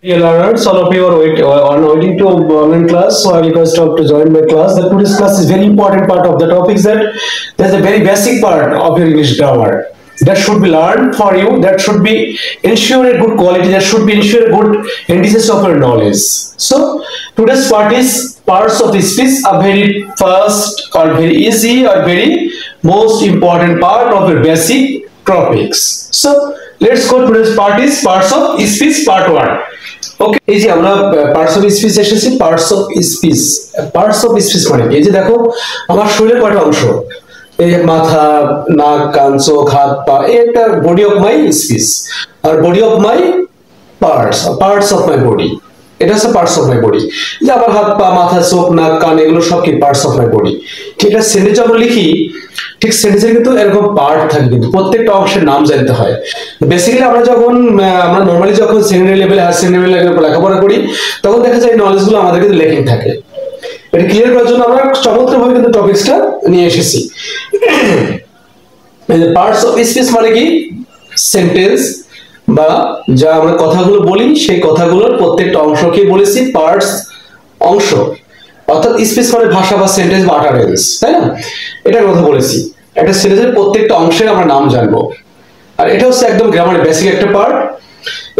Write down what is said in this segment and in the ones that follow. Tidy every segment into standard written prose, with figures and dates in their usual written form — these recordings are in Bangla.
Dear learners, all of you are waiting to online class, so I request you to join my class. The today's class is very important part of the topic is that there's a very basic part of your English grammar that should be learned for you, that should be ensure a good quality, that should be ensure a good indices of your knowledge. So today's part is parts of speech, a very first or very easy or very most important part of your basic topics. So let's go to today's part is parts of speech part 1. ওকে, এই যে আমরা পার্টস অফ স্পিচ এসেছি। পার্টস অফ স্পিচ মানে কি? এই যে দেখো আমার শরীরের কয়টা অংশ, এই মাথা, নাক, কান, চোখ, হাত, পা, এই একটা বডি অফ মাই স্পিচ। আর body of my parts of my body, এটা হচ্ছে পার্টস অফ মাই বডি। যে আমার হাত, পা, মাথা, চোখ, নাক, কান এগুলো সব কি পার্টস অফ মাই বডি। ঠিক আছে, সেন্টেন্স আমরা লিখি, ঠিক সেন্টেন্সের কিন্তু এরকম পার্ট থাকে, কিন্তু প্রত্যেকটা অংশের নাম জানতে হয়। বেসিক্যালি আমরা নরমালি যখন সেকেন্ডারি লেভেলে হায়ার সেকেন্ডারি লেভেলে লেখাপড়া করি, তখন দেখা যায় এই নলেজগুলো আমাদের কিন্তু লেখেন থাকে। এটা ক্লিয়ার করার জন্য আমরা চমৎকারভাবে কিন্তু টপিকসটা নিয়ে এসেছি। পার্টস অফ স্পিচ মানে কি? সেন্টেন্স বা যা আমরা কথাগুলো বলি সেই কথাগুলোর প্রত্যেকটা অংশকে বলেছি পার্টস, অংশ। অর্থাৎ স্পিচ মানে ভাষা বা সেন্টেন্স বা আটারেন্স, তাই না? এটার কথা বলেছি। একটা সেন্টেন্সের প্রত্যেকটা অংশের আমরা নাম জানবো, আর এটা হচ্ছে একদম গ্রামারের বেসিক একটা পার্ট।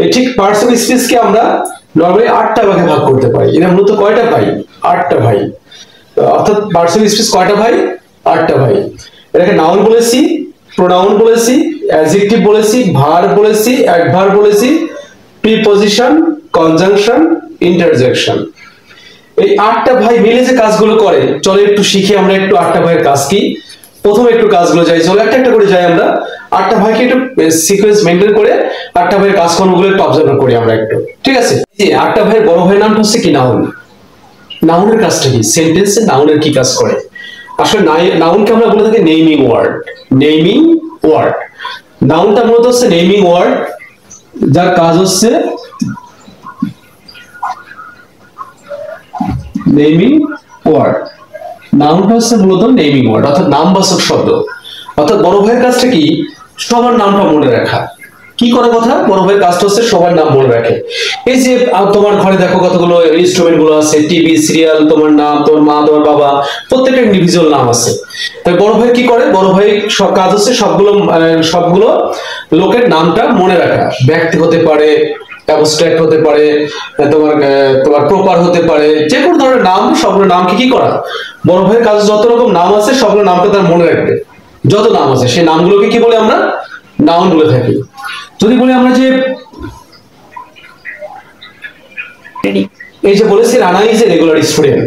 এই ঠিক পার্টস অফ স্পিচকে আমরা নরমালি 8টা ভাগে ভাগ করতে পারি। এরা মূলত কয়টা ভাই? 8টা ভাই। অর্থাৎ পার্টস অফ স্পিচ কয়টা ভাই? 8টা ভাই। এটাকে নাউন বলেছি, প্রোনাউন বলেছি, অ্যাডজেক্টিভ বলেছি, ভার্ব বলেছি, অ্যাডভার্ব বলেছি, প্রিপজিশন, কনজাংশন, ইন্টারজেকশন। এই 8টা ভাই মিলে যে কাজগুলো করে, চলো একটু শিখি আমরা একটু 8টা ভাইয়ের কাজ কি। প্রথমে একটু কাজগুলো যাই, চলো একটা একটা করে যাই আমরা। 8টা ভাইকে একটু সিকোয়েন্স মেইনটেইন করে 8টা ভাইয়ের কাজকর্মগুলো একটু অবজার্ভ করি আমরা একটু, ঠিক আছে? এই 8টা ভাইয়ের বড় ভাইয়ের নামটা হচ্ছে কি? নাউন। নাউনের কাজটা কি? সেন্টেন্সে নাউনের কি কাজ করে? আসলে নাউনকে আমরা বলে থাকি নেমিং ওয়ার্ড। নেমিং ওয়ার্ড, নাউনটা মূলত হচ্ছে নেমিং ওয়ার্ড, যার কাজ হচ্ছে নেমিং ওয়ার্ড। নাউনটা হচ্ছে মূলত নেমিং ওয়ার্ড, অর্থাৎ নামবাচক শব্দ। অর্থাৎ বড় ভাইয়ের কাজটা কি? সবার নামটা মনে রাখা। কি করে কথা? বড় ভাইয়ের কাজটা হচ্ছে সবার নাম মনে রাখে। এই যে তোমার ঘরে দেখো কতগুলো ইনস্ট্রুমেন্ট গুলো আছে, টিভি, সিরিয়াল, তোমার নাম, তোমার মা, তোমার বাবা, প্রত্যেকটা ইন্ডিভিজুয়াল নাম আছে। তাই বড় ভাই কি করে? বড় ভাই সব কাজ হচ্ছে সবগুলো লোকের নামটা মনে রাখা। ব্যক্তি হতে পারে, অ্যাবস্ট্রাক্ট হতে পারে, তোমার প্রপার হতে পারে, যে কোনো ধরনের নাম, সবগুলো নামকে কি করা? বড় ভাইয়ের কাজ যত রকম নাম আছে সবগুলো নামটা তার মনে রাখবে। যত নাম আছে সেই নামগুলোকে কি বলে? আমরা নাউন বলে থাকি। যদি বলি আমরা যে এই যে বলেছি Rana is a regular student.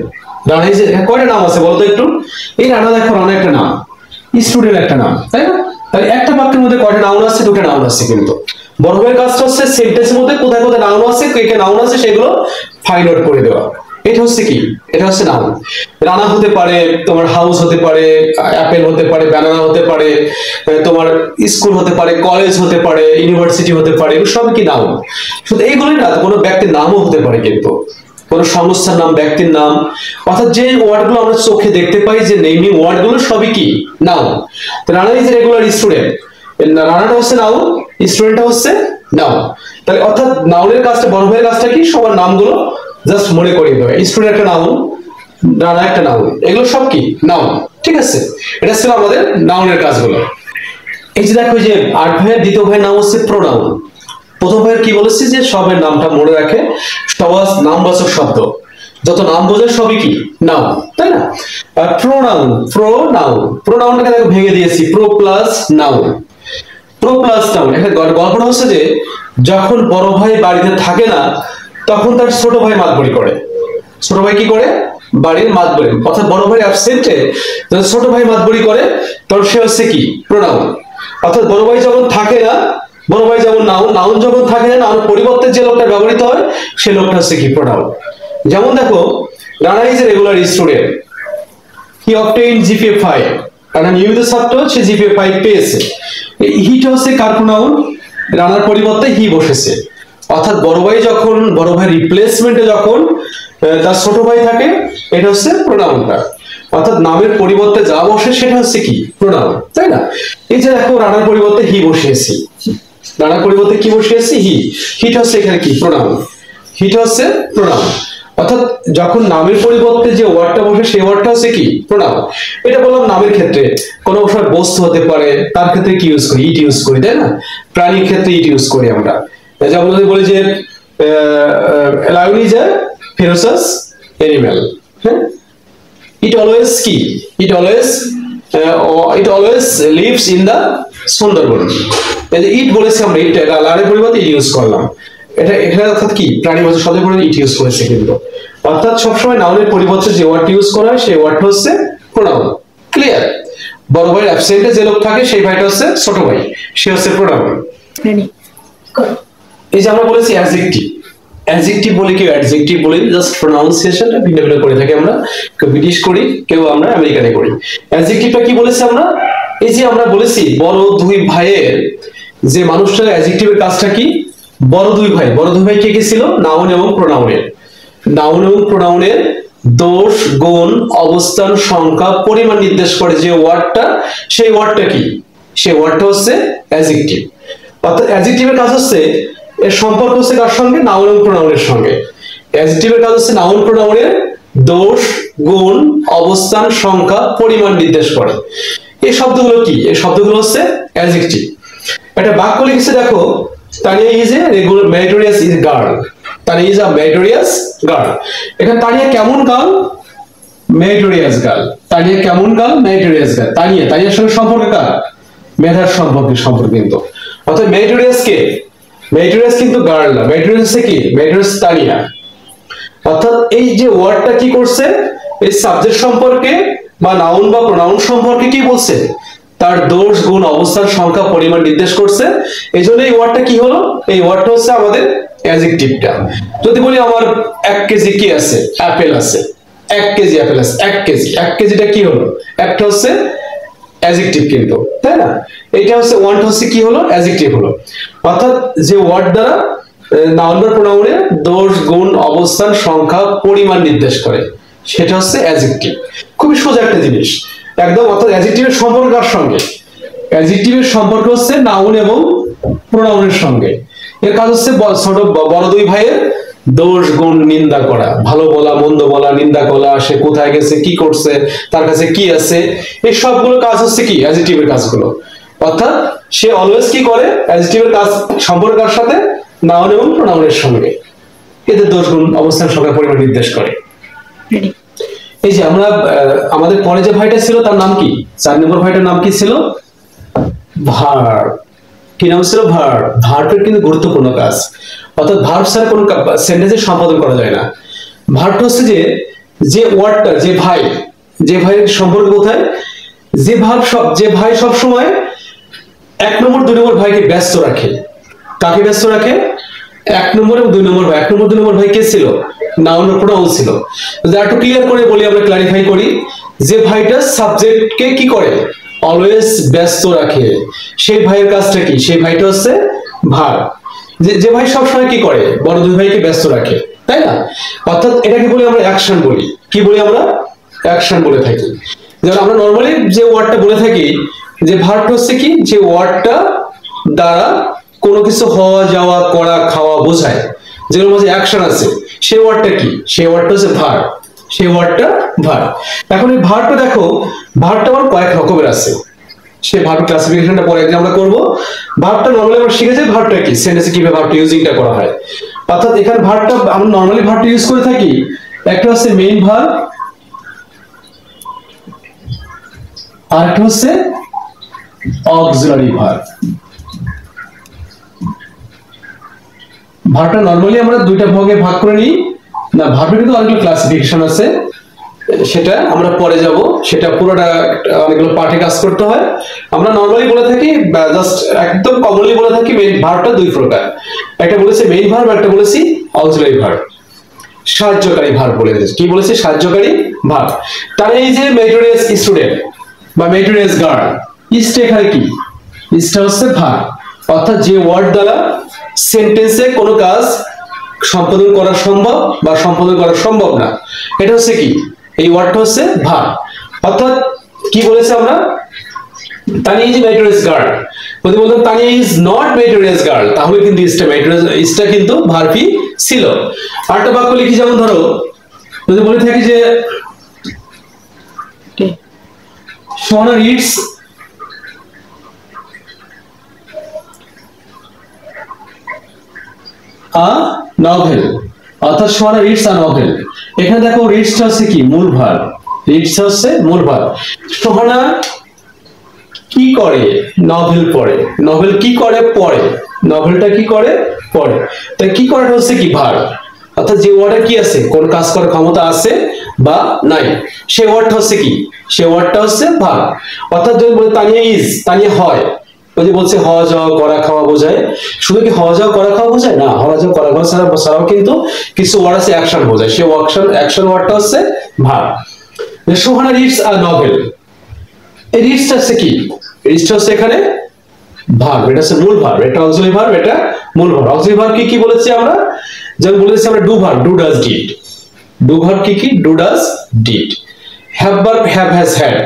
Rana is কয়টা নাম আছে বলতো একটু? এই রানা দেখো, রানা একটা নাম, স্টুডেন্ট একটা নাম, তাই না? তাহলে একটা বাক্যের মধ্যে কয়টা নাউন আছে? 2টা নাউন আছে। কিন্তু বড় ভাইয়ের কাজটা হচ্ছে সেন্টেন্সের মধ্যে কোথায় কোথায় নাউন আছে, কে কে নাউন আছে সেগুলো ফাইন্ড আউট করে দেওয়া। এটা হচ্ছে কি? এটা হচ্ছে নাউন। রানা হতে পারে, তোমার হাউস হতে পারে, অ্যাপেল হতে পারে, ব্যানানা হতে পারে, তোমার স্কুল হতে পারে, কলেজ হতে পারে, ইউনিভার্সিটি হতে পারে, এগুলো সব কি নাউন। শুধু এইগুলোই না, কোনো ব্যক্তির নামও হতে পারে, কিন্তু কোন সংস্থার নাম, ব্যক্তির নাম। অর্থাৎ যে ওয়ার্ডগুলো আমরা চোখে দেখতে পাই, যে নেমিং ওয়ার্ডগুলো সবই কি? নাউন। তো Rana is a regular student, রানাটা হচ্ছে নাউন, স্টুডেন্টটা হচ্ছে নাউন। তাহলে অর্থাৎ নাউনের কাজটা, বড় ভাইয়ের কাজটা কি? সবার নামগুলো জাস্ট মনে করিয়ে দেওয়া। স্টুডেন্ট একটা নাউন, রানা একটা নাউন, এগুলো সব কি? নাউন। ঠিক আছে, এটা ছিল আমাদের নাউনের কাজগুলো। এই যে দেখো, যে 8 ভাইয়ের দ্বিতীয় ভাইয়ের নাম হচ্ছে প্রোনাউন। প্রথম ভাইয়ের কি বলেছি? যে সবের নামটা মনে রাখে, সবার নামবাচক শব্দ, যত নাম বোঝে সবই কি? নাউন, তাই না? আর প্রোনাউন, প্রোনাউনটাকে দেখো ভেঙে দিয়েছি, pro plus noun. Pro plus noun, একটা গল্পটা হচ্ছে যে যখন বড় ভাই বাড়িতে থাকে না, তখন তার ছোট ভাই মাতবরি করে। ছোট ভাই কি করে? বাড়ির মাতবরি। অর্থাৎ বড় ভাই অ্যাবসেন্টে যখন ছোট ভাই মাতবরি করে, তখন সে হচ্ছে কি? প্রোনাউন। অর্থাৎ বড় ভাই যখন থাকে না, বড় ভাই যেমন নাউন, নাউন যখন থাকে না, নাউন পরিবর্তে যে লোকটা ব্যবহৃত হয় সেই লোকটা হচ্ছে কি? প্রোনাউন। যেমন দেখো, Rana is a regular student, he obtain GPA 5। Rana নিয়মিত ছাত্র, সে জিপিএ 5 পেয়েছে। হিটা হচ্ছে কার প্রোনাউন? রানার পরিবর্তে হি বসেছে। অর্থাৎ বড় ভাই রিপ্লেসমেন্টে যখন তার ছোট ভাই থাকে, এটা হচ্ছে প্রোনাউনটা। অর্থাৎ নামের পরিবর্তে যা বসে সেটা হচ্ছে কি? প্রোনাউন, তাই না? এই যে দেখো, রানার পরিবর্তে হি বসিয়েছি, রানার পরিবর্তে কি বসিয়েছি? হি। হিটা হচ্ছে এখানে কি? প্রোনাউন। হিটা হচ্ছে প্রোনাউন। অর্থাৎ যখন নামের পরিবর্তে যে ওয়ার্ডটা বসে সেই ওয়ার্ডটা হচ্ছে কি প্রোনাউন। এটা বললাম নামের ক্ষেত্রে, কোনো বস্তু হতে পারে তার ক্ষেত্রে কি ইউজ করি, ইট ইউজ করি, তাই না? প্রাণীর ক্ষেত্রে ইট ইউজ করি আমরা, যেমন যদি বলি যে lion is a ferocious animal, হ্যাঁ, it always কি it always lives in the Sundarban. এই যে ইট বলেছি আমরা, ইট লারের পরিবর্তে ইট ইউজ করলাম, এটা অর্থাৎ কি প্রাণীবাচক শব্দের পরিবর্তে ইট ইউজ করেছে কিন্তু। অর্থাৎ সবসময় নাউনের পরিবর্তে যে ওয়ার্ড ইউজ করা হয় সেই ওয়ার্ডটা হচ্ছে প্রোনাউন। ক্লিয়ার? বড় ভাইয়ের অ্যাবসেন্টে যে লোক থাকে সেই ভাইটা হচ্ছে ছোট ভাই, সে হচ্ছে প্রোনাউন। এই যে আমরা বলেছি অ্যাডজেক্টিভ, অ্যাডজেক্টিভ বলি কেউ অ্যাডজেক্টিভ বলি, জাস্ট প্রোনাউন্সিয়েশনটা ভিন্ন ভিন্ন করে থাকি আমরা, কেউ ব্রিটিশ করি, কেউ আমরা আমেরিকানে করি। অ্যাডজেক্টিভটা কি বলেছি আমরা? এই যে আমরা বলেছি বড় দুই ভাইয়ের যে মানুষটার অ্যাডজেক্টিভের কাজটা কি, বড় দুই ভাই, বড় দুই ভাই কে কে ছিল? নাউন এবং প্রোনাউনের। নাউন এবং প্রোনাউনের দোষ, গুণ, অবস্থান, সংখ্যা, পরিমাণ নির্দেশ করে যে ওয়ার্ডটা, সেই ওয়ার্ডটা কি? সেই ওয়ার্ডটা হচ্ছে অ্যাডজেক্টিভ। অর্থাৎ অ্যাডজেক্টিভের কাজ হচ্ছে, এর সম্পর্ক হচ্ছে কার সঙ্গে? নাউন এবং প্রোনাউনের সঙ্গে। অ্যাডজেক্টিভের কাজ হচ্ছে নাউন প্রোনাউনের দোষ, গুণ, অবস্থান, সংখ্যা, পরিমাণ নির্দেশ করে। এই শব্দগুলো কি? এই শব্দগুলো হচ্ছে অ্যাডজেক্টিভ। একটা বাক্য লিখেছে দেখো, Tania is a regular meritorious is girl. Tania is a meritorious girl. এখানে তানিয়া কেমন গার্ল? Meritorious girl. তানিয়া কেমন গার্ল? Meritorious girl. তানিয়ার সঙ্গে সম্পর্ক কার? মেধার সম্পর্ক কিন্তু। অর্থাৎ মেরিটোরিয়াস কে? মেরিটোরিয়াস কিন্তু গার্ল না, মেরিটোরিয়াস কি? মেরিটোরিয়াস তানিয়া। অর্থাৎ এই যে ওয়ার্ডটা কি করছে, এই সাবজেক্ট সম্পর্কে বা নাউন বা প্রোনাউন সম্পর্কে কি বলছে? তার দোষ, গুণ, অবস্থান, সংখ্যা, পরিমাণ নির্দেশ করছে। এই জন্য এই ওয়ার্ডটা কি হলো? এই ওয়ার্ডটা হচ্ছে আমাদের অ্যাডজেক্টিভটা। যদি বলি আমার 1 কেজি কি আছে? অ্যাপেল আছে। 1 কেজি অ্যাপেল আছে। 1 কেজি, 1 কেজিটা কি হলো? একটা হচ্ছে অ্যাডজেক্টিভ কিন্তু, তাই না? এটা হচ্ছে ওয়ার্ডটা হচ্ছে কি হলো? অ্যাডজেক্টিভ হলো। অর্থাৎ যে ওয়ার্ড দ্বারা নাউন বা প্রোনাউনে দোষ, গুণ, অবস্থান, সংখ্যা, পরিমাণ নির্দেশ করে, সেটা হচ্ছে অ্যাডজেক্টিভ। খুবই সোজা একটা জিনিস একদম। অর্থাৎ অ্যাডজেক্টিভের সম্পর্ক কার সঙ্গে? অ্যাডজেক্টিভের সম্পর্ক হচ্ছে নাউন এবং প্রোনাউনের সঙ্গে। এর কাজ হচ্ছে ছোট বড় দুই ভাইয়ের দোষ, গুণ নিন্দা করা, ভালো বলা, মন্দ বলা, নিন্দা করা, সে কোথায় গেছে, কি করছে, তার কাছে কি আছে, এই সবগুলো কাজ হচ্ছে কি? অ্যাডজেক্টিভের কাজগুলো। অর্থাৎ সে অলওয়েজ কি করে? অ্যাডজেক্টিভের কাজ সম্পর্ক কার সাথে? নাউন এবং প্রোনাউনের সঙ্গে। এদের দোষ, গুণ, অবস্থান, সংখ্যা, পরিমাণ নির্দেশ করে। এই যে আমরা আমাদের পরে যে ভাইটা ছিল তার নাম কি? 4 নম্বর ভাইটার নাম কি ছিল? ভার্ব। কি নাম ছিল? ভার্ব। ভার্বের কিন্তু গুরুত্বপূর্ণ কাজ। অর্থাৎ ভার্ব ছাড়া কোনো সেন্টেন্সে সম্পাদন করা যায় না। ভার্বটা হচ্ছে যে ওয়ার্ডটা, যে ভাইয়ের সম্পর্ক কোথায়? যে ভাই সব সময় 1 নম্বর 2 নম্বর ভাইকে ব্যস্ত রাখে। কাকে ব্যস্ত রাখে? 1 নম্বর এবং 2 নম্বর ভাই। 1 নম্বর 2 নম্বর ভাই কে ছিল? নাউন ও প্রোনাউন ছিল। যদি একটু ক্লিয়ার করে বলি, আমরা ক্লারিফাই করি, যে ভাইটা সাবজেক্টকে কি করে? অলওয়েজ ব্যস্ত রাখে, সেই ভাইয়ের কাজটা কি? সেই ভাইটা হচ্ছে ভার্ব। যে ভাই সবসময় কি করে? বড় দুই ভাইকে ব্যস্ত রাখে, তাই না? অর্থাৎ এটাকে বলি আমরা অ্যাকশন বলি। কি বলি আমরা? অ্যাকশন বলে থাকি। যেমন আমরা নরমালি যে ওয়ার্ডটা বলে থাকি, যে ভার্বটা হচ্ছে কি? যে ওয়ার্ডটা দ্বারা কোনো কিছু হওয়া, যাওয়া, করা, খাওয়া বোঝায়, যেগুলোর মধ্যে অ্যাকশন আছে, সেই ওয়ার্ডটা কি? সেই ওয়ার্ডটা হচ্ছে ভার্ব। সেই ওয়ার্ডটা ভার্ব। এখন এই ভার্বটা দেখো, ভার্বটা আবার কয়েক রকমের আছে। সেই ভার্ব ক্লাসিফিকেশনটা পরে একদিন আমরা করব। ভার্বটা নরমালি আমরা শিখেছি ভার্বটা কি, সেন্টেন্সে কিভাবে ভার্বটা ইউজিংটা করা হয়। অর্থাৎ এখানে ভার্বটা আমরা নরমালি ভার্বটা ইউজ করে থাকি, একটা হচ্ছে মেইন ভার্ব, আর একটা হচ্ছে অক্সিলারি ভার্ব। ভার্বটা নরমালি আমরা দুইটা ভাগে ভাগ করে নিই না। ভার্বের কিন্তু অনেকগুলো ক্লাসিফিকেশন আছে, সেটা আমরা পরে যাব। সেটা পুরোটা অনেকগুলো পার্টে কাজ করতে হয়। আমরা নরমালি বলে থাকি, জাস্ট একদম কমনলি বলে থাকি মেইন ভার্বটা 2 প্রকার। একটা বলেছি মেইন ভার্ব, একটা বলেছি অক্সিলারি ভার্ব, সাহায্যকারী ভার্ব বলে দিয়েছি। কি বলেছি? সাহায্যকারী ভার্ব। তাহলে এই যে মেরিটোরিয়াস স্টুডেন্ট বা মেরিটোরিয়াস গার্ল, ইসটা এখানে কি? ইসটা হচ্ছে ভার্ব। অর্থাৎ যে ওয়ার্ড দ্বারা সেন্টেন্সে কোনো কাজ সম্পাদন করা সম্ভব বা সম্পাদন করা সম্ভব না, এটা হচ্ছে কি? এই ওয়ার্ডটা হচ্ছে ভার্ব। অর্থাৎ কি বলেছি আমরা? Tania is meritorious girl. যদি বলতাম Tania is not meritorious girl, তাহলে কিন্তু ইসটা কিন্তু ভার্বই ছিল। আরেকটা বাক্য লিখি, যেমন ধরো যদি বলে থাকি যে সোহানা রিডস আ নভেল, অর্থাৎ সোহানা রিডস আ নভেল। এখানে দেখো রিডসটা হচ্ছে কি মূল ভার্ব, রিডসটা হচ্ছে মূল ভার্ব। সোহানা কি করে, নভেল পড়ে, নভেল কি করে পড়ে, নভেলটা কি করে পড়ে, তাই কি করাটা হচ্ছে কি ভার্ব, অর্থাৎ যে ওয়ার্ডে কি আছে, কোন কাজ করার ক্ষমতা আছে বা নাই, সেই ওয়ার্ডটা হচ্ছে কি, সেই ওয়ার্ডটা হচ্ছে ভার্ব। অর্থাৎ যদি বলে তানিয়া ইজ, তানিয়া হয়, ওই যে বলছে হওয়া যাওয়া করা খাওয়া বোঝায়, শুধু কি হওয়া যাওয়া করা খাওয়া বোঝায় না, হওয়া যাওয়া করা খাওয়া ছাড়াও কিন্তু কিছু ওয়ার্ড আছে অ্যাকশন বোঝায়, সেই অ্যাকশন ওয়ার্ডটা হচ্ছে verb. Sohana reads a novel, এই রিডসটা হচ্ছে কি, রিডসটা হচ্ছে এখানে ভার্ব, এটা হচ্ছে মূল ভার্ব, এটা অক্সিলারি ভার্ব, এটা মূল ভার্ব। অক্সিলারি ভার্ব কি কি বলেছি আমরা, যেমন বলেছি আমরা do verb, do does did, do verb কি কি, do does did. Have verb have has had,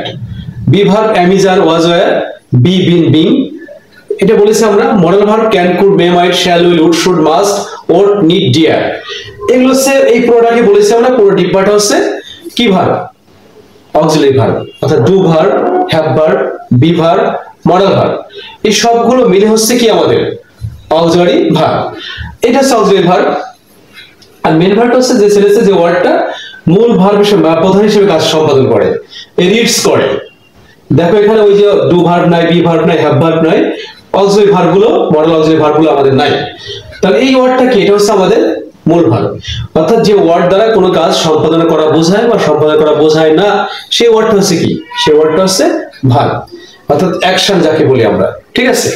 be verb am is are was were, be been being. এটা বলেছি আমরা modal verb can could may might shall will would should must or need dare. এগুলো হচ্ছে এই পুরোটাকে বলেছি আমরা, পুরো ডিব্বাটা হচ্ছে কি ভার্ব, অক্সিলারি ভার্ব, অর্থাৎ do verb, have verb, be verb, modal verb, এই সবগুলো মিলে হচ্ছে কি আমাদের অক্সিলারি ভার্ব। এটা হচ্ছে অক্সিলারি ভার্ব। আর মেন ভার্বটা হচ্ছে যে ছেলেছে যে ওয়ার্ডটা মূল ভার্ব হিসেবে বা প্রধান হিসেবে কাজ সম্পাদন করে, রিডস করে। দেখো এখানে ওই যে ডু ভার্ব নাই, বি ভার্ব নাই, হ্যাভ ভার্ব নাই, অক্সিলারি ভার্বগুলো, মডেল অক্সিলারি ভার্বগুলো আমাদের নাই। তাহলে এই ওয়ার্ডটা কি, এটা হচ্ছে আমাদের মূল ভার্ব, অর্থাৎ যে ওয়ার্ড দ্বারা কোনো কাজ সম্পাদন করা বোঝায় বা সম্পাদন করা বোঝায় না, সেই ওয়ার্ডটা হচ্ছে কি, সেই ওয়ার্ডটা হচ্ছে ভার্ব, অর্থাৎ অ্যাকশন যাকে বলি আমরা। ঠিক আছে,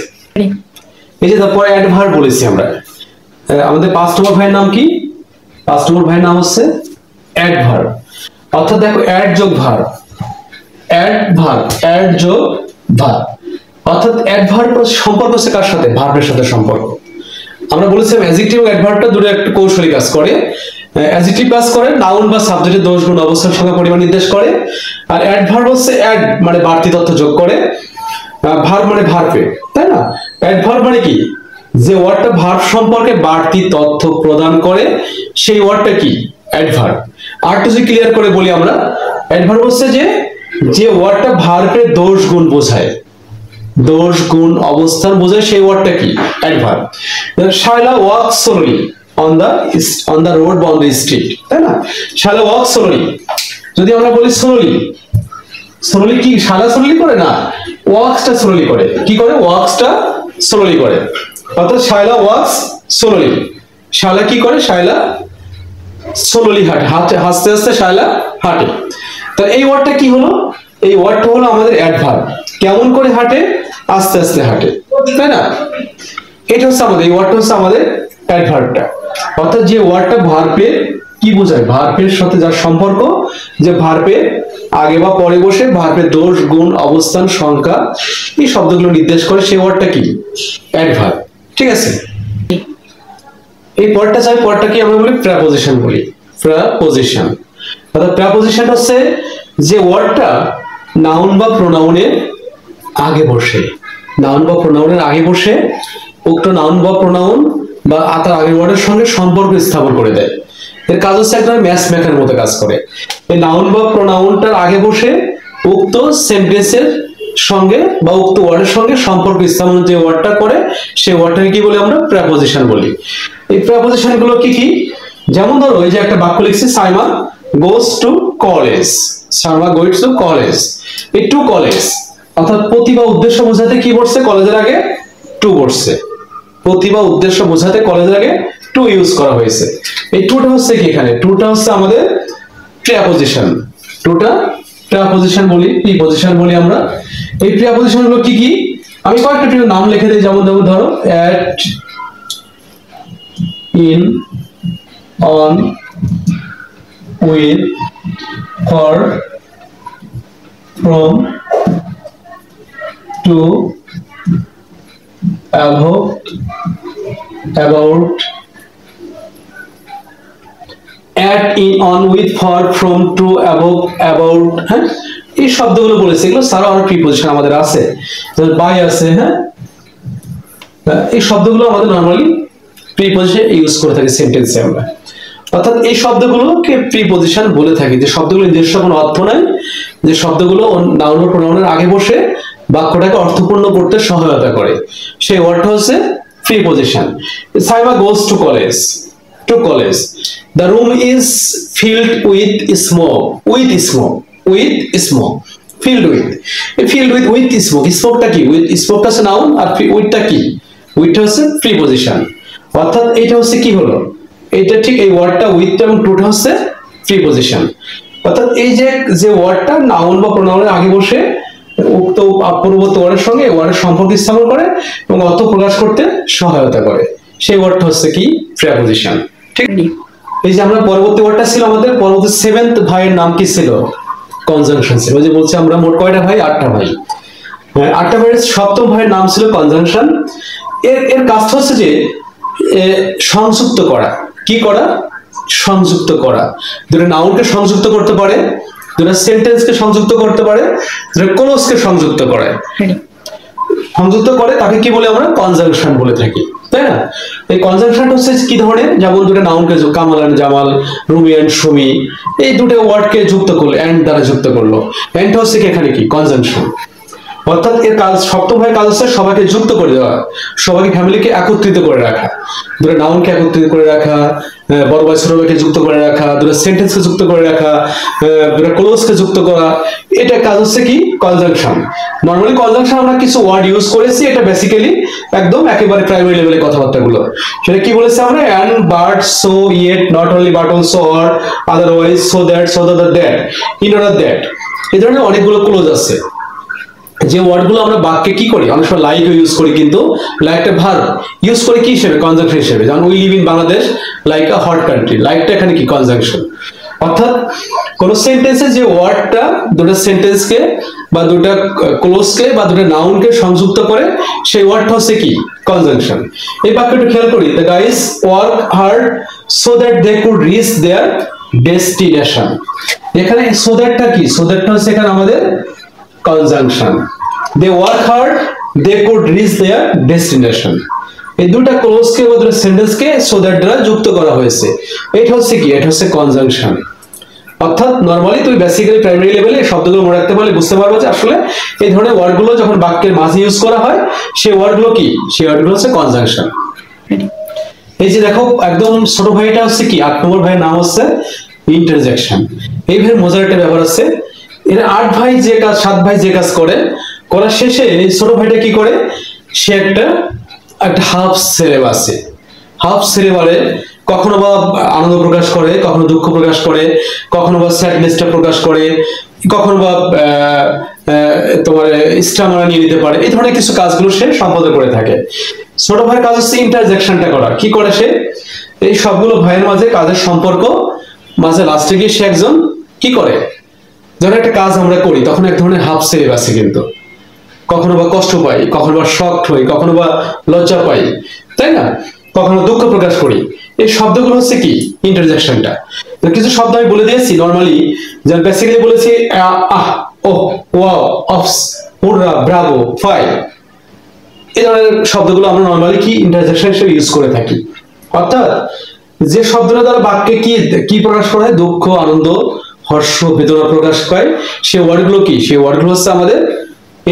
এই যে তারপরে অ্যাডভার্ব বলেছি আমরা, আমাদের পাস্ট নম্বর ভাইয়ের নাম কি, পাস্ট নম্বর ভাইয়ের নাম হচ্ছে অ্যাডভার্ব। অর্থাৎ দেখো অ্যাড যোগ ভার্ব, অ্যাডভার্ব, অ্যাড যোগ ভার্ব, অর্থাৎ অ্যাডভার্ব সম্পর্ক হচ্ছে কার সাথে, ভার্বের সাথে সম্পর্ক। আমরা বলেছিলাম অ্যাডজেক্টিভ এবং অ্যাডভার্বটা দুটো একটা কৌশলী কাজ করে। অ্যাডজেক্টিভ কাজ করে নাউন বা সাবজেক্টের দোষ গুণ অবস্থার সংখ্যা পরিমাণ নির্দেশ করে, আর অ্যাডভার্ব হচ্ছে অ্যাড মানে বাড়তি তথ্য যোগ করে, ভার্ব মানে ভার্বে, তাই না। অ্যাডভার্ব মানে কি, যে ওয়ার্ডটা ভার্ব সম্পর্কে বাড়তি তথ্য প্রদান করে, সেই ওয়ার্ডটা কি অ্যাডভার্ব। আর একটু যদি ক্লিয়ার করে বলি আমরা, অ্যাডভার্ব হচ্ছে যে ওয়ার্ডটা ভার্বের দোষ গুণ বোঝায়, দোষ গুণ অবস্থান বোঝায়, সেই ওয়ার্ডটা কি adverb. Shaila walk slowly on the road বা অন দা স্ট্রিট, তাই না। শায়লা ওয়াক সোলোলি, যদি আমরা বলি সোলোলি, সোলোলি কি শায়লা সোলোলি করে না, ওয়াক্সটা স্লোলি করে, কি করে ওয়াক্সটা স্লোলি করে, অর্থাৎ শায়লা ওয়াক্স সোলোলি, শায়লা কি করে, শায়লা সোলোলি হাঁটে, হাসতে হাসতে শায়লা হাঁটে। তো এই ওয়ার্ডটা কি হলো, এই ওয়ার্ডটা হলো আমাদের অ্যাডভার্ব, কেমন করে হাঁটে, আস্তে আস্তে হাঁটে, তাই না। এটা হচ্ছে আমাদের, এই ওয়ার্ডটা হচ্ছে আমাদের অ্যাডভার্বটা, অর্থাৎ যে ওয়ার্ডটা ভার্বের কি বোঝায়, ভার্বের সাথে যার সম্পর্ক, যে ভার্বের আগে বা পরে বসে ভার্বের দোষ গুণ অবস্থান সংখ্যা এই শব্দগুলো নির্দেশ করে, সেই ওয়ার্ডটা কি অ্যাডভার্ব। ঠিক আছে, এই পরেরটা চাই, পরেরটা কি আমরা বলি প্রেপোজিশন বলি, প্রেপোজিশন। অর্থাৎ প্রেপোজিশন হচ্ছে যে ওয়ার্ডটা নাউন বা প্রোনাউনের আগে বসে, নাউন বা প্রোনাউনের আগে বসে উক্ত নাউন বা প্রোনাউন বা তার আগের ওয়ার্ডের সঙ্গে সম্পর্ক স্থাপন করে দেয়। এর কাজ হচ্ছে একটা ম্যাচ মেকার মতো কাজ করে, এই নাউন বা প্রোনাউনটার আগে বসে উক্ত সেন্টেন্সের সঙ্গে বা উক্ত ওয়ার্ডের সঙ্গে সম্পর্ক স্থাপন যে ওয়ার্ডটা করে, সেই ওয়ার্ডটাকে কি বলি আমরা প্রেপোজিশন বলি। এই প্রেপোজিশন গুলো কি কি, যেমন ধরো এই যে একটা বাক্য লিখছি, Saima goes to college, Saima goes to college, এই টু কলেজ অর্থাৎ প্রতি বা উদ্দেশ্য বোঝাতে কি বসছে, কলেজের আগে টু বসছে, প্রতি বা উদ্দেশ্য বোঝাতে কলেজের আগে টু ইউজ করা হয়েছে। এই টুটা হচ্ছে কি, এখানে টুটা হচ্ছে আমাদের প্রেপোজিশন, টুটা প্রেপোজিশন বলি, প্রিপোজিশন বলি আমরা। এই প্রিপোজিশন গুলো কি কি, আমি কয়েকটা নাম লিখে দিই, যেমন ধরো at, in, on, with, for, from, to, above, about, at, in, on, with, for, from, to, above, about, হ্যাঁ এই শব্দগুলো বলেছে, এগুলো ছাড়াও আরো প্রিপোজিশন আমাদের আছে, যেমন বাই আছে, হ্যাঁ এই শব্দগুলো আমাদের নরমালি প্রিপজিশন ইউজ করে থাকি সেন্টেন্সে আমরা। অর্থাৎ এই শব্দগুলোকে প্রিপজিশন বলে থাকি, যে শব্দগুলো নিজস্ব কোনো অর্থ নাই, যে শব্দগুলো নাউন বা প্রোনাউনের আগে বসে বাক্যটাকে অর্থপূর্ণ করতে সহায়তা করে, সেই ওয়ার্ডটা হচ্ছে preposition. Saima goes to college, to college, the room is filled with smoke, with smoke, with smoke, filled with, filled with, with smoke, স্মোকটা কি, উইথ স্মোকটা হচ্ছে নাউন আর উইথটা কি, উইথটা হচ্ছে প্রিপজিশন। অর্থাৎ এটা হচ্ছে কি হলো, এটা ঠিক এই ওয়ার্ডটা উইথ এবং টুটা হচ্ছে প্রিপজিশন। অর্থাৎ এই যে ওয়ার্ডটা নাউন বা প্রোনাউনের আগে বসে উক্ত পূর্ববর্তী ওয়ার্ডের সঙ্গে ওয়ার্ডের সম্পর্ক স্থাপন করে এবং অর্থ প্রকাশ করতে সহায়তা করে, সেই ওয়ার্ডটা হচ্ছে কি প্রিপজিশন। ঠিক, এই যে আমরা পরবর্তী ওয়ার্ডটা ছিল আমাদের পরবর্তী সেভেন্থ ভাইয়ের নাম কি ছিল, কনজাংশন ছিল। ওই যে বলছি আমরা মোট কয়টা ভাই, 8টা ভাই, 8টা ভাইয়ের সপ্তম ভাইয়ের নাম ছিল কনজাংশন। এর কাজটা হচ্ছে যে সংযুক্ত করা, কি করা, সংযুক্ত করা, দুটো নাউনকে সংযুক্ত করতে পারে, দুটো সেন্টেন্সকে সংযুক্ত করতে পারে, দুটো ক্লোজকে সংযুক্ত করে, সংযুক্ত করে তাকে কি বলে আমরা কনজাংশন বলে থাকি, তাই না? এই কনজাংশনটা হচ্ছে কি ধরনের, যেমন দুটো নাউনকে কামাল এন্ড জামাল, রুমি এন্ড সুমি, এই দুটো ওয়ার্ডকে যুক্ত করলো, এন্ড দ্বারা যুক্ত করলো, এন্ডটা হচ্ছে কি এখানে কি কনজাংশন। অর্থাৎ এর কাজ, সপ্তম ভাইয়ের কাজ হচ্ছে সবাইকে যুক্ত করে দেওয়া, সবাইকে ফ্যামিলিকে একত্রিত করে রাখা, দুটো নাউনকে একত্রিত করে রাখা, বড় ভাই ছোট ভাইকে যুক্ত করে রাখা, দুটো সেন্টেন্সকে যুক্ত করে রাখা, দুটো ক্লোজকে যুক্ত করা, এটা কাজ হচ্ছে কি কনজাংশন। নরমালি কনজাংশন আমরা কিছু ওয়ার্ড ইউজ করেছি, এটা বেসিক্যালি একদম একেবারে প্রাইমারি লেভেলের কথাবার্তাগুলো। সেটা কি বলেছে আমরা, and but so yet not only but also or otherwise so that so that in order that, এই ধরনের অনেকগুলো ক্লোজ আছে। যে ওয়ার্ডগুলো আমরা বাক্যে কি করি, অনেক সময় লাইক ইউজ করি, কিন্তু লাইকটা ভার্ব ইউজ করি কি হিসেবে, কনজাংশন হিসেবে। যেমন we live in Bangladesh like a hot country, লাইকটা এখানে কি কনজাংশন। অর্থাৎ কোন সেন্টেন্সে যে ওয়ার্ডটা দুটো সেন্টেন্সকে বা দুটো ক্লোজকে বা দুটো নাউনকে সংযুক্ত করে, সেই ওয়ার্ডটা হচ্ছে কি কনজাংশন। এই বাক্যটা খেয়াল করি, the guys work hard so that they could reach their destination. এখানে সো দ্যাটটা কি, সো দ্যাটটা হচ্ছে এখানে আমাদের conjunction. They work hard, they could reach their destination. এই দুটো ক্লোজকে বা দুটো সেন্টেন্সকে সো দ্যাট দ্বারা যুক্ত করা হয়েছে, এটা হচ্ছে কি, এটা হচ্ছে কনজাংশন। অর্থাৎ নরমালি তুমি বেসিক্যালি প্রাইমারি লেভেলে শব্দগুলো মনে রাখতে পারলে বুঝতে পারবে যে আসলে এই ধরনের ওয়ার্ডগুলো যখন বাক্যের মাঝে ইউজ করা হয়, সেই ওয়ার্ডগুলো কি, সেই ওয়ার্ডগুলো হচ্ছে কনজাংশন। এই যে দেখো একদম ছোট ভাইটা হচ্ছে কি, 8 নম্বর ভাইয়ের নাম হচ্ছে ইন্টারজেকশন। এই ভাইয়ের মজার একটা ব্যাপার আছে, এর 8 ভাই যে কাজ, 7 ভাই যে কাজ করে, করার শেষে ছোট ভাইটা কি করে, সে একটা হাফ সেরেব আছে, হাফ সেরেবারে কখনো বা আনন্দ প্রকাশ করে, কখনো দুঃখ প্রকাশ করে, কখনো বা স্যাডনেসটা প্রকাশ করে, কখনো বা তোমার স্টামারা নিয়ে নিতে পারে, এই ধরনের কিছু কাজগুলো সে সম্পাদন করে থাকে। ছোট ভাইয়ের কাজ হচ্ছে ইন্টারজেকশনটা করা, কি করে সে এই সবগুলো ভাইয়ের মাঝে কাজের সম্পর্ক মাঝে লাস্টে গিয়ে সে একজন কি করে, যখন একটা কাজ আমরা করি তখন এক ধরনের হাফ সেভ আছে, কিন্তু কখনো বা কষ্ট পাই, কখনো বা শকড হই, কখনো বা লজ্জা পাই, তাই না, কখনো দুঃখ প্রকাশ করি, এই শব্দগুলো হচ্ছে কি ইন্টারজেকশনটা। কিছু শব্দ আমি বলে দিয়েছি নরমালি, যেমন বেসিক্যালি বলেছি আহ, ও, ওয়াও, অফস, হুররা, ব্রাভো, ফাই, এই ধরনের শব্দগুলো আমরা নরমালি কি ইন্টারজেকশন হিসেবে ইউজ করে থাকি। অর্থাৎ যে শব্দটা দ্বারা বাক্যে কি প্রকাশ করা হয়, দুঃখ, আনন্দ, হর্ষ, বেদনা প্রকাশ পায়, সেই ওয়ার্ডগুলো কি, সেই ওয়ার্ডগুলো হচ্ছে আমাদের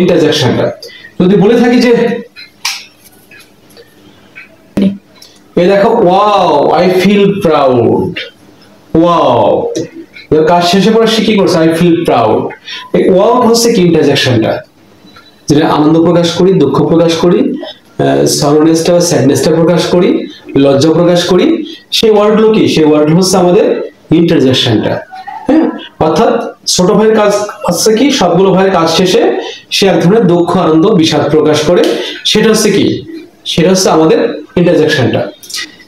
ইন্টারজেকশনটা। যদি বলে থাকি যে এই দেখো wow I feel proud, wow, কাজ শেষে পরে সে কি করছে, আই ফিল প্রাউড, এই ওয়াও হচ্ছে কি ইন্টারজেকশনটা, যেটা আনন্দ প্রকাশ করি, দুঃখ প্রকাশ করি, সরনেসটা বা স্যাডনেসটা প্রকাশ করি, লজ্জা প্রকাশ করি, সেই ওয়ার্ডগুলো কি, সেই ওয়ার্ডগুলো হচ্ছে আমাদের ইন্টারজেকশনটা। হ্যাঁ, অর্থাৎ ছোট ভাইয়ের কাজ হচ্ছে কি, সবগুলো ভাইয়ের কাজ শেষে সে এক ধরনের দুঃখ, আনন্দ, বিষাদ প্রকাশ করে, সেটা হচ্ছে কি, সেটা হচ্ছে আমাদের ইন্টারজেকশনটা।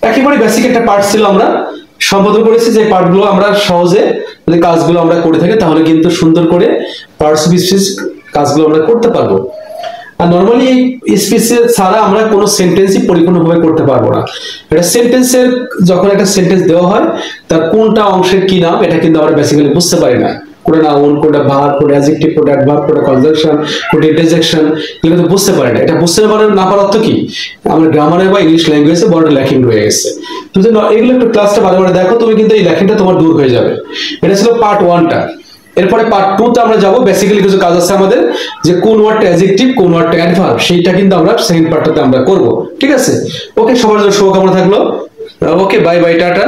একেবারে বেসিক একটা পার্ট ছিল, আমরা সম্বোধন করেছি, যে পার্টগুলো আমরা সহজে যদি কাজগুলো আমরা করে থাকি তাহলে কিন্তু সুন্দর করে পার্টস অফ স্পিচ কাজগুলো আমরা করতে পারবো। আর নরমালি এই স্পিচে ছাড়া আমরা কোনো সেন্টেন্সই পরিপূর্ণভাবে করতে পারবো না। এটা সেন্টেন্সের, যখন একটা সেন্টেন্স দেওয়া হয় তার কোনটা অংশের কি নাম, এটা কিন্তু আমরা বেসিক্যালি বুঝতে পারি না, কোনটা নাউন, কোনটা ভার্ব, কোনটা অ্যাডজেক্টিভ, কোনটা অ্যাডভার্ব, কোনটা কনজাংশন, কোনটা ইন্টারজেকশন, এগুলো তো বুঝতে পারে না। এটা বুঝতে পারে না পারার অর্থ কি, আমরা গ্রামারে বা ইংলিশ ল্যাঙ্গুয়েজে বড় ল্যাকিং রয়ে গেছে। তুমি যদি এগুলো একটু ক্লাসটা ভালো করে দেখো, তুমি কিন্তু এই ল্যাকিংটা তোমার দূর হয়ে যাবে। এটা ছিল পার্ট 1টা। এরপরে পার্ট 2তে আমরা যাব, বেসিক্যালি কিছু কাজ আছে আমাদের, যে কোন ওয়ার্ডটা অ্যাডজেক্টিভ, কোন ওয়ার্ডটা অ্যাডভার্ব, সেইটা কিন্তু আমরা সেকেন্ড পার্টটাতে আমরা করব। ঠিক আছে, ওকে, সবার জন্য শুভকামনা থাকলো। ওকে, বাই বাই, টাটা।